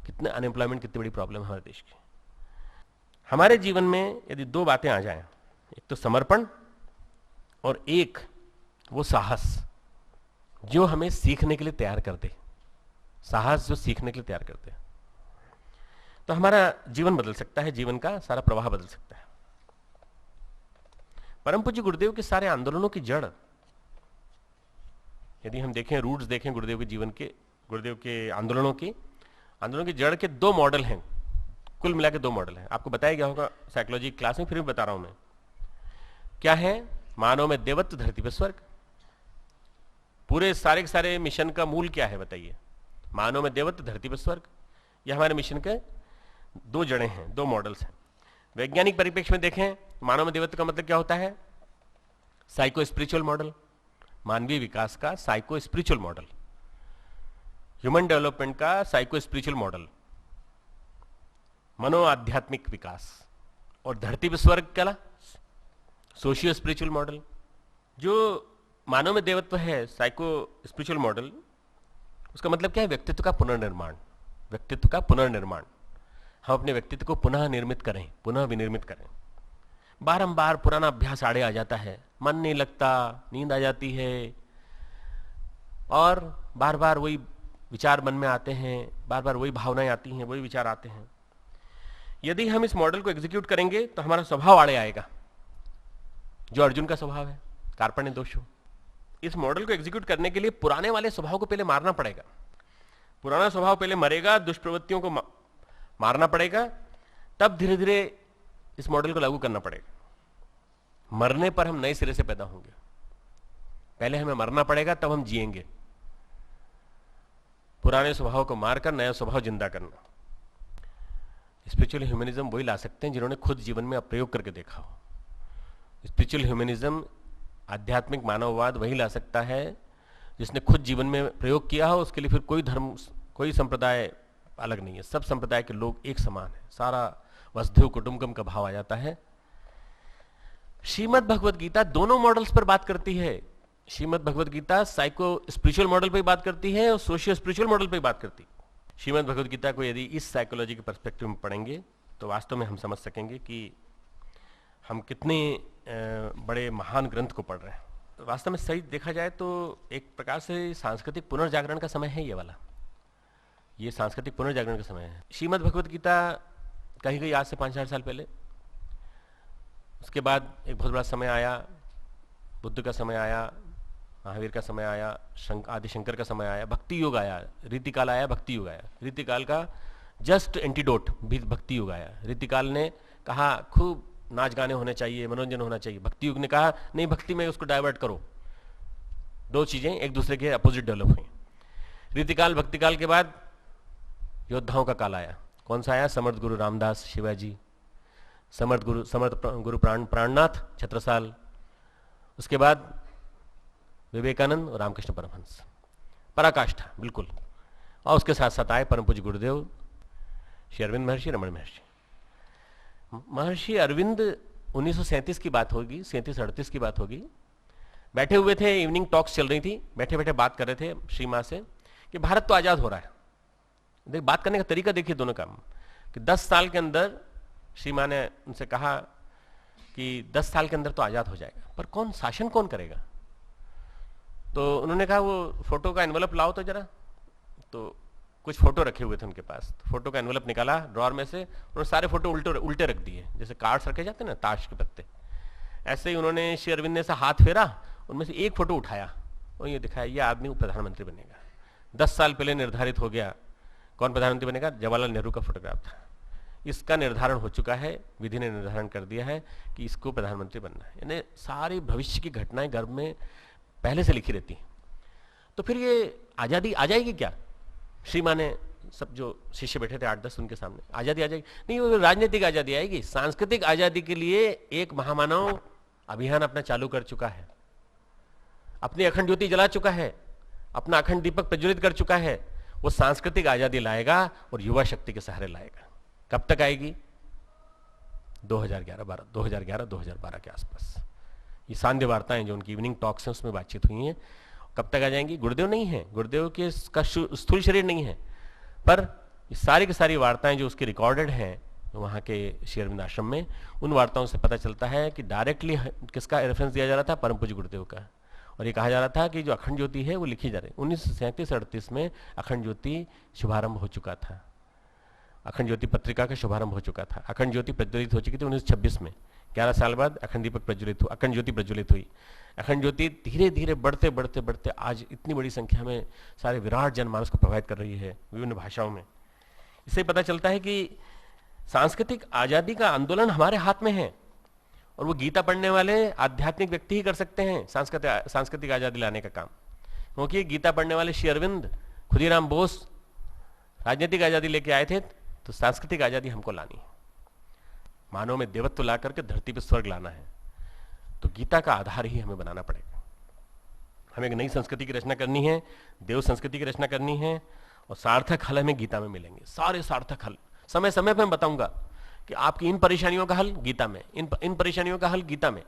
कितने अनएम्प्लॉयमेंट, कितनी बड़ी प्रॉब्लम है हमारे देश की। हमारे जीवन में यदि 2 बातें आ जाएं, एक तो समर्पण और एक वो साहस जो हमें सीखने के लिए तैयार कर दे, साहस जो सीखने के लिए तैयार करते हैं, तो हमारा जीवन बदल सकता है, जीवन का सारा प्रवाह बदल सकता है। परम पूज्य गुरुदेव के सारे आंदोलनों की जड़, यदि हम देखें, रूट्स देखें गुरुदेव के जीवन के, गुरुदेव के आंदोलनों की जड़ के 2 मॉडल हैं, कुल मिला के 2 मॉडल हैं। आपको बताया गया होगा साइकोलॉजी क्लास में, फिर भी बता रहा हूं मैं। क्या है? मानव में देवत्व, धरती पर स्वर्ग। पूरे सारे के सारे मिशन का मूल क्या है बताइए? मानव में देवत्व, धरती पर स्वर्ग। यह हमारे मिशन के 2 जड़ें हैं, 2 मॉडल्स हैं। वैज्ञानिक परिप्रेक्ष्य में देखें, मानव में देवत्व का मतलब क्या होता है? साइको स्पिरिचुअल मॉडल, मानवीय विकास का psycho spiritual model, human development का साइको स्पिरिचुअल मॉडल, मनो आध्यात्मिक विकास। और धरती पर स्वर्ग क्या? Socio spiritual model. जो मानव में देवत्व है, साइको स्पिरिचुअल मॉडल, उसका मतलब क्या है? व्यक्तित्व का पुनर्निर्माण, व्यक्तित्व का पुनर्निर्माण। हम अपने व्यक्तित्व को पुनः निर्मित करें, पुनः विनिर्मित करें। बारंबार पुराना अभ्यास आड़े आ जाता है, मन नहीं लगता, नींद आ जाती है, और बार बार वही विचार मन में आते हैं, बार बार वही भावनाएं आती हैं, वही विचार आते हैं। यदि हम इस मॉडल को एग्जीक्यूट करेंगे तो हमारा स्वभाव आड़े आएगा, जो अर्जुन का स्वभाव है, कार्पण्य दोष हो। इस मॉडल को एग्जीक्यूट करने के लिए पुराने वाले स्वभाव को पहले मारना पड़ेगा। पुराना स्वभाव पहले मरेगा, दुष्प्रवृत्तियों को मारना पड़ेगा, तब धीरे धीरे इस मॉडल को लागू करना पड़ेगा। मरने पर हम नए सिरे से पैदा होंगे, पहले हमें मरना पड़ेगा, तब हम जिएंगे। पुराने स्वभाव को मारकर नया स्वभाव जिंदा करना। स्पिरिचुअल ह्यूमनिज्म वही ला सकते हैं जिन्होंने खुद जीवन में प्रयोग करके देखा हो। स्पिरिचुअल ह्यूमनिज्म, आध्यात्मिक मानववाद वही ला सकता है जिसने खुद जीवन में प्रयोग किया हो। उसके लिए फिर कोई धर्म, कोई संप्रदाय अलग नहीं है, सब संप्रदाय के लोग एक समान है, सारा वसुधैव कुटुंबकम का भाव आ जाता है। श्रीमद् भगवद गीता दोनों मॉडल्स पर बात करती है। Shrimad Bhagavad Gita psycho spiritual model पर बात करती है और सोशियो स्पिरिचुअल मॉडल पर बात करती है। श्रीमद् भगवद गीता को यदि इस साइकोलॉजी के पर्सपेक्टिव में पढ़ेंगे तो वास्तव में हम समझ सकेंगे कि हम कितने बड़े महान ग्रंथ को पढ़ रहे हैं। तो वास्तव में सही देखा जाए तो एक प्रकार से सांस्कृतिक पुनर्जागरण का समय है ये वाला। ये सांस्कृतिक पुनर्जागरण का समय है। श्रीमद् भगवत गीता कही गई आज से 5,000 साल पहले। उसके बाद एक बहुत बड़ा समय आया, बुद्ध का समय आया, महावीर का समय आया, आदि शंकर का समय आया, भक्ति युग आया, रीतिकाल आया, भक्ति युग आया। रीतिकाल का जस्ट एंटीडोट भी भक्ति युग आया। रीतिकाल ने कहा खूब नाच गाने होने चाहिए, मनोरंजन होना चाहिए। भक्ति युग ने कहा नहीं, भक्ति में उसको डाइवर्ट करो। दो चीजें एक दूसरे के अपोजिट डेवलप हुई। रीतिकाल भक्तिकाल के बाद योद्धाओं का काल आया। कौन सा आया? समर्थ गुरु रामदास शिवाजी, समर्थ गुरु प्राणनाथ छत्रसाल। उसके बाद विवेकानंद और रामकृष्ण परमहंस, पराकाष्ठा बिल्कुल। और उसके साथ साथ आए परम पूज्य गुरुदेव श्री अरविंद महर्षि, रमण महर्षि। महर्षि अरविंद 1937 की बात होगी, 37-38 की बात होगी। बैठे हुए थे, इवनिंग टॉक्स चल रही थी, बैठे बैठे बात कर रहे थे श्री माँ से कि भारत तो आज़ाद हो रहा है। देख, बात करने का तरीका देखिए दोनों का, कि 10 साल के अंदर श्री माँ ने उनसे कहा कि 10 साल के अंदर तो आज़ाद हो जाएगा, पर कौन शासन कौन करेगा? तो उन्होंने कहा वो फोटो का एनवलप लाओ तो जरा। तो कुछ फोटो रखे हुए थे उनके पास, तो फोटो का एनवलप निकाला ड्रॉर में से, उन्होंने सारे फोटो उल्टे रख दिए, जैसे कार्ड्स रखे जाते हैं ना, ताश के पत्ते। ऐसे ही उन्होंने श्री अरविंद ने ऐसा हाथ फेरा, उनमें से एक फोटो उठाया और ये दिखाया, ये आदमी प्रधानमंत्री बनेगा। 10 साल पहले निर्धारित हो गया कौन प्रधानमंत्री बनेगा, जवाहरलाल नेहरू का फोटोग्राफ था। इसका निर्धारण हो चुका है, विधि ने निर्धारण कर दिया है कि इसको प्रधानमंत्री बनना है। यानी सारी भविष्य की घटनाएं गर्भ में पहले से लिखी रहती हैं। तो फिर ये आज़ादी आ जाएगी क्या? श्री माँ ने सब जो शिष्य बैठे थे 8-10 उनके सामने, आज़ादी आ जाएगी? नहीं, वो राजनीतिक आज़ादी आएगी। सांस्कृतिक आज़ादी के लिए एक महामानव अभियान अपना चालू कर चुका है, अपनी अखंड ज्योति जला चुका है, अपना अखंड दीपक प्रज्वलित कर चुका है। वो सांस्कृतिक आज़ादी लाएगा और युवा शक्ति के सहारे लाएगा। कब तक आएगी? 2011-2012 के आसपास। ये सांध्य वार्ताएं जो उनकी इवनिंग टॉक्स हैं उसमें बातचीत हुई हैं। कब तक आ जाएंगी? गुरुदेव नहीं है, गुरुदेव के का स्थूल शरीर नहीं है, पर ये सारी की सारी वार्ताएं जो उसकी रिकॉर्डेड हैं वहाँ के श्री अरविंद आश्रम में, उन वार्ताओं से पता चलता है कि डायरेक्टली किसका रेफरेंस दिया जा रहा था? परम पूज्य गुरुदेव का। और ये कहा जा रहा था कि जो अखंड ज्योति है वो लिखी जा रही। 1937-38 में अखंड ज्योति शुभारंभ हो चुका था, अखंड ज्योति पत्रिका का शुभारंभ हो चुका था। अखंड ज्योति प्रज्वलित हो चुकी थी 1926 में। 11 साल बाद अखंड दीपक प्रज्वलित हुआ, अखंड ज्योति प्रज्वलित हुई। अखंड ज्योति धीरे धीरे बढ़ते बढ़ते बढ़ते आज इतनी बड़ी संख्या में सारे विराट जनमानस को प्रभावित कर रही है विभिन्न भाषाओं में। इससे पता चलता है कि सांस्कृतिक आजादी का आंदोलन हमारे हाथ में है, और वो गीता पढ़ने वाले आध्यात्मिक व्यक्ति ही कर सकते हैं सांस्कृतिक आजादी लाने का काम। क्योंकि गीता पढ़ने वाले श्री अरविंद, खुदीराम बोस राजनीतिक आजादी लेके आए थे, तो सांस्कृतिक आजादी हमको लानी है। मानव में देवत्व ला करके धरती पर स्वर्ग लाना है, तो गीता का आधार ही हमें बनाना पड़ेगा। हमें एक नई संस्कृति की रचना करनी है, देव संस्कृति की रचना करनी है, और सार्थक हल हमें गीता में मिलेंगे। सारे सार्थक हल समय समय पर मैं बताऊंगा कि आपकी इन परेशानियों का हल गीता में, इन परेशानियों का हल गीता में।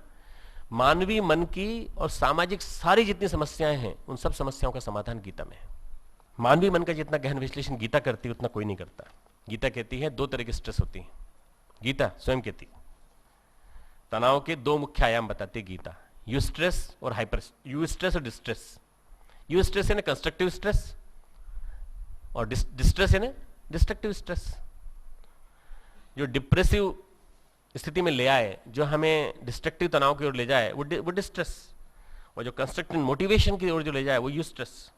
मानवीय मन की और सामाजिक सारी जितनी समस्याएं हैं, उन सब समस्याओं का समाधान गीता में है। मानवीय मन का जितना गहन विश्लेषण गीता करती है उतना कोई नहीं करता। गीता कहती है 2 तरह की स्ट्रेस होती है। गीता स्वयं कहती है तनाव के 2 मुख्य आयाम बताती है गीता, यू स्ट्रेस और हाइपर, यू स्ट्रेस और डिस्ट्रेस। यू स्ट्रेस है ना कंस्ट्रक्टिव स्ट्रेस, और डिस्ट्रेस है ना डिस्ट्रक्टिव स्ट्रेस। जो डिप्रेसिव स्थिति में ले आए, जो हमें डिस्ट्रक्टिव तनाव की ओर ले जाए, वो डिस्ट्रेस, और जो कंस्ट्रक्टिव मोटिवेशन की ओर जो ले जाए वो यूस्ट्रेस।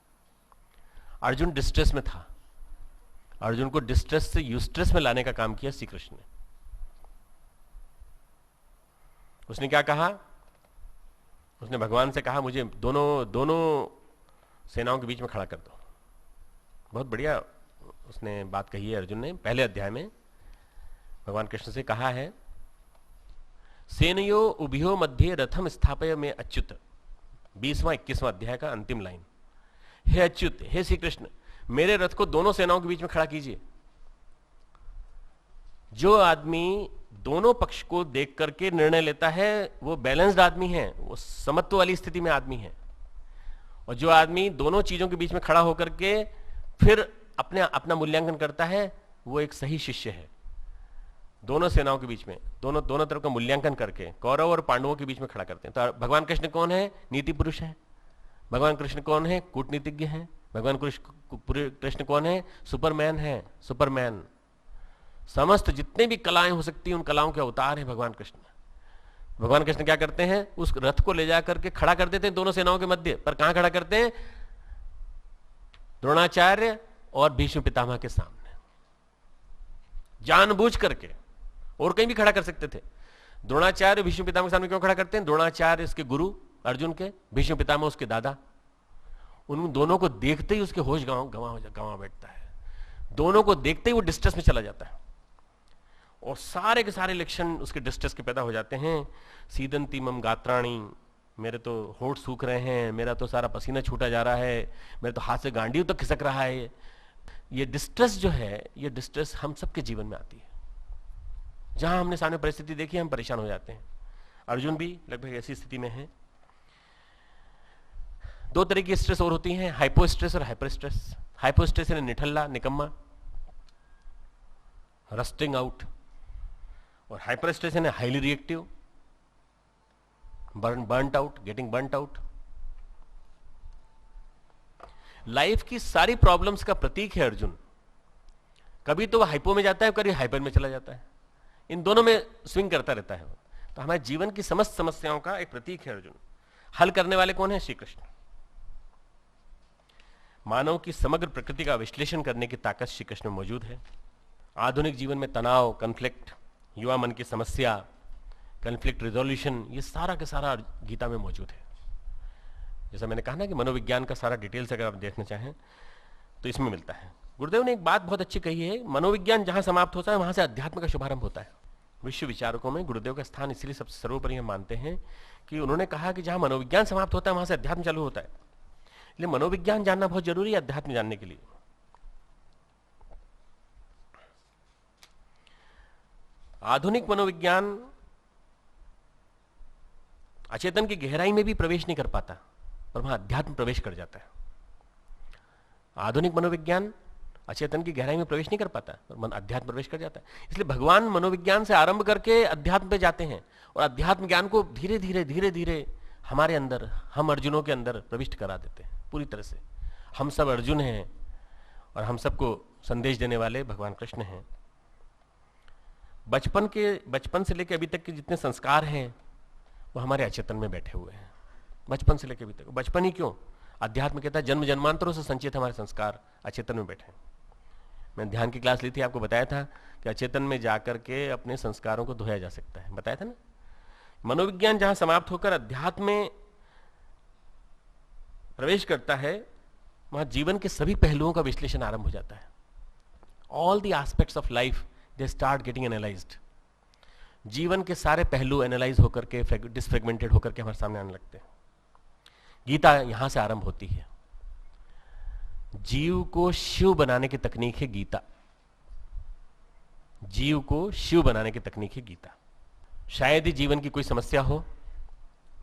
अर्जुन डिस्ट्रेस में था, अर्जुन को डिस्ट्रेस से यूस्ट्रेस में लाने का काम किया श्री कृष्ण ने। उसने क्या कहा? उसने भगवान से कहा मुझे दोनों सेनाओं के बीच में खड़ा कर दो। बहुत बढ़िया उसने बात कही है अर्जुन ने। पहले अध्याय में भगवान कृष्ण से कहा है, सेनयो उभयो मध्य रथम स्थापय में अच्युत। 20वां-21वां अध्याय का अंतिम लाइन, हे अच्युत, हे श्री कृष्ण, मेरे रथ को दोनों सेनाओं के बीच में खड़ा कीजिए। जो आदमी दोनों पक्ष को देख करके निर्णय लेता है वो बैलेंस्ड आदमी है, वो समत्व वाली स्थिति में आदमी है। और जो आदमी दोनों चीजों के बीच में खड़ा होकर के फिर अपना मूल्यांकन करता है, वो एक सही शिष्य है। दोनों सेनाओं के बीच में दोनों तरफ का मूल्यांकन करके कौरव और पांडवों के बीच में खड़ा करते हैं। तो भगवान कृष्ण कौन है? नीति पुरुष है। भगवान कृष्ण कौन है? कूटनीतिज्ञ है। भगवान कृष्ण कौन है? सुपरमैन है, सुपरमैन। समस्त जितने भी कलाएं हो सकती हैं उन कलाओं के अवतार है भगवान कृष्ण। भगवान कृष्ण क्या करते हैं? उस रथ को ले जाकर के खड़ा कर देते हैं दोनों सेनाओं के मध्य पर। कहां खड़ा करते हैं? द्रोणाचार्य और भीष्म पितामह के सामने, जानबूझ करके। और कहीं भी खड़ा कर सकते थे। द्रोणाचार्य भीष्म पितामह के सामने क्यों खड़ा करते हैं? द्रोणाचार्य इसके गुरु अर्जुन के, भीष्म पितामह उसके दादा। उन दोनों को देखते ही उसके होश गंवा बैठता है। दोनों को देखते ही वो डिस्ट्रेस में चला जाता है और सारे के सारे लक्षण उसके डिस्ट्रेस के पैदा हो जाते हैं। सीदंती मम गात्राणी, मेरे तो होठ सूख रहे हैं, मेरा तो सारा पसीना छूटा जा रहा है, मेरे तो हाथ से गांडियों तक खिसक रहा है। ये डिस्ट्रेस जो है, ये डिस्ट्रेस हम सबके जीवन में आती है। जहां हमने सामने परिस्थिति देखी हम परेशान हो जाते हैं। अर्जुन भी लगभग ऐसी स्थिति में है। दो तरह की स्ट्रेस और होती हैं, हाइपो स्ट्रेस और हाइपर स्ट्रेस। हाइपो स्ट्रेस है निठल्ला, निकम्मा, रस्टिंग आउट। और हाइपर स्ट्रेस है highly reactive, burnt out, getting burnt out. Life की सारी प्रॉब्लम्स का प्रतीक है अर्जुन। कभी तो वह हाइपो में जाता है, कभी हाइपर में चला जाता है। इन दोनों में स्विंग करता रहता है। तो हमारे जीवन की समस्त समस्याओं का एक प्रतीक है अर्जुन। हल करने वाले कौन है? श्री कृष्ण। मानव की समग्र प्रकृति का विश्लेषण करने की ताकत श्री कृष्ण में मौजूद है। आधुनिक जीवन में तनाव, कन्फ्लिक्ट, युवा मन की समस्या, कन्फ्लिक्ट रिजोल्यूशन, ये सारा का सारा गीता में मौजूद है। जैसा मैंने कहा ना कि मनोविज्ञान का सारा डिटेल्स अगर आप देखना चाहें तो इसमें मिलता है। गुरुदेव ने एक बात बहुत अच्छी कही है, मनोविज्ञान जहां समाप्त होता है वहां से अध्यात्म का शुभारंभ होता है। विश्व विचारकों में गुरुदेव का स्थान इसलिए सबसे सर्वोपरि हम मानते हैं कि उन्होंने कहा कि जहां मनोविज्ञान समाप्त होता है वहां से अध्यात्म चालू होता है। इसलिए मनोविज्ञान जानना बहुत जरूरी है अध्यात्म जानने के लिए। आधुनिक मनोविज्ञान अचेतन की गहराई में भी प्रवेश नहीं कर पाता, पर वहां अध्यात्म प्रवेश कर जाता है। आधुनिक मनोविज्ञान अचेतन की गहराई में प्रवेश नहीं कर पाता, पर मन अध्यात्म प्रवेश कर जाता है। इसलिए भगवान मनोविज्ञान से आरंभ करके अध्यात्म पे जाते हैं और अध्यात्म ज्ञान को धीरे धीरे हमारे अंदर, हम अर्जुनों के अंदर प्रविष्ट करा देते हैं पूरी तरह से। हम सब अर्जुन हैं और हम सबको संदेश देने वाले भगवान कृष्ण हैं। बचपन से लेकर अभी तक के जितने संस्कार हैं वो हमारे अचेतन में बैठे हुए हैं। बचपन से लेकर अभी तक। बचपन ही क्यों, अध्यात्म कहता है जन्म जन्मांतरों से संचित हमारे संस्कार अचेतन में बैठे हैं। मैंने ध्यान की क्लास ली थी, आपको बताया था कि अचेतन में जाकर के अपने संस्कारों को धोया जा सकता है, बताया था ना। मनोविज्ञान जहां समाप्त होकर अध्यात्म में प्रवेश करता है वहां जीवन के सभी पहलुओं का विश्लेषण आरंभ हो जाता है। All the aspects of life they start getting analysed. जीवन के सारे पहलू एनालाइज होकर के, डिसफ्रेगमेंटेड होकर के हमारे सामने आने लगते हैं। गीता यहां से आरंभ होती है। जीव को शिव बनाने की तकनीक है गीता। जीव को शिव बनाने की तकनीक है गीता। शायद ही जीवन की कोई समस्या हो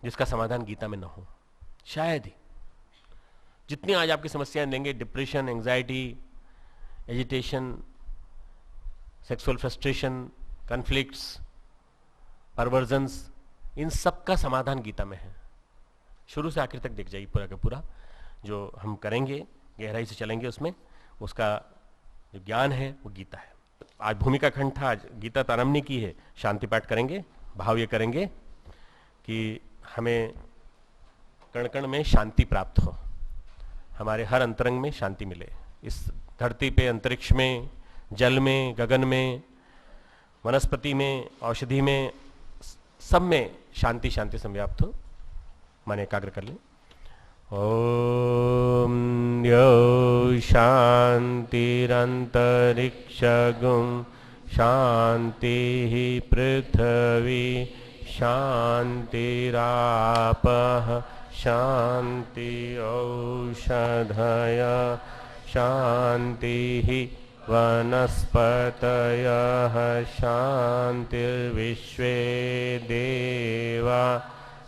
जिसका समाधान गीता में न हो, शायद ही। जितनी आज आपकी समस्याएं लेंगे, depression, anxiety, agitation, sexual frustration, conflicts, perversions, इन सब का समाधान गीता में है। शुरू से आखिर तक देख जाइए पूरा का पूरा। जो हम करेंगे, गहराई से चलेंगे उसमें, उसका जो ज्ञान है वो गीता है। आज भूमिका खंड था, आज गीता प्रारंभ नहीं की है। शांति पाठ करेंगे, भाव ये करेंगे कि हमें कण कण में शांति प्राप्त हो, हमारे हर अंतरंग में शांति मिले। इस धरती पे, अंतरिक्ष में, जल में, गगन में, वनस्पति में, औषधि में, सब में शांति शांति संव्याप्त हो। मन एकाग्र कर लें। ओम यो शांतिरंतरिक्षगुं शांति पृथ्वी शांतिरापः शांति औषधय शांति वनस्पतयः शांतिर्विश्वे देवा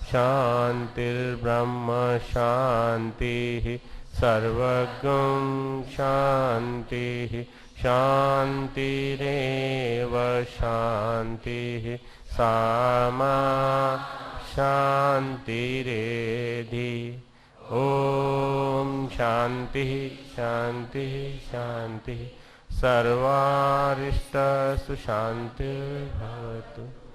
शांतिर्ब्रह्म शांति सर्वगं शांति शांतिरेव शांति सामा शांतिरेधि। ओम शांति शांति शांति सर्वारिष्ट सुशांति भवतु।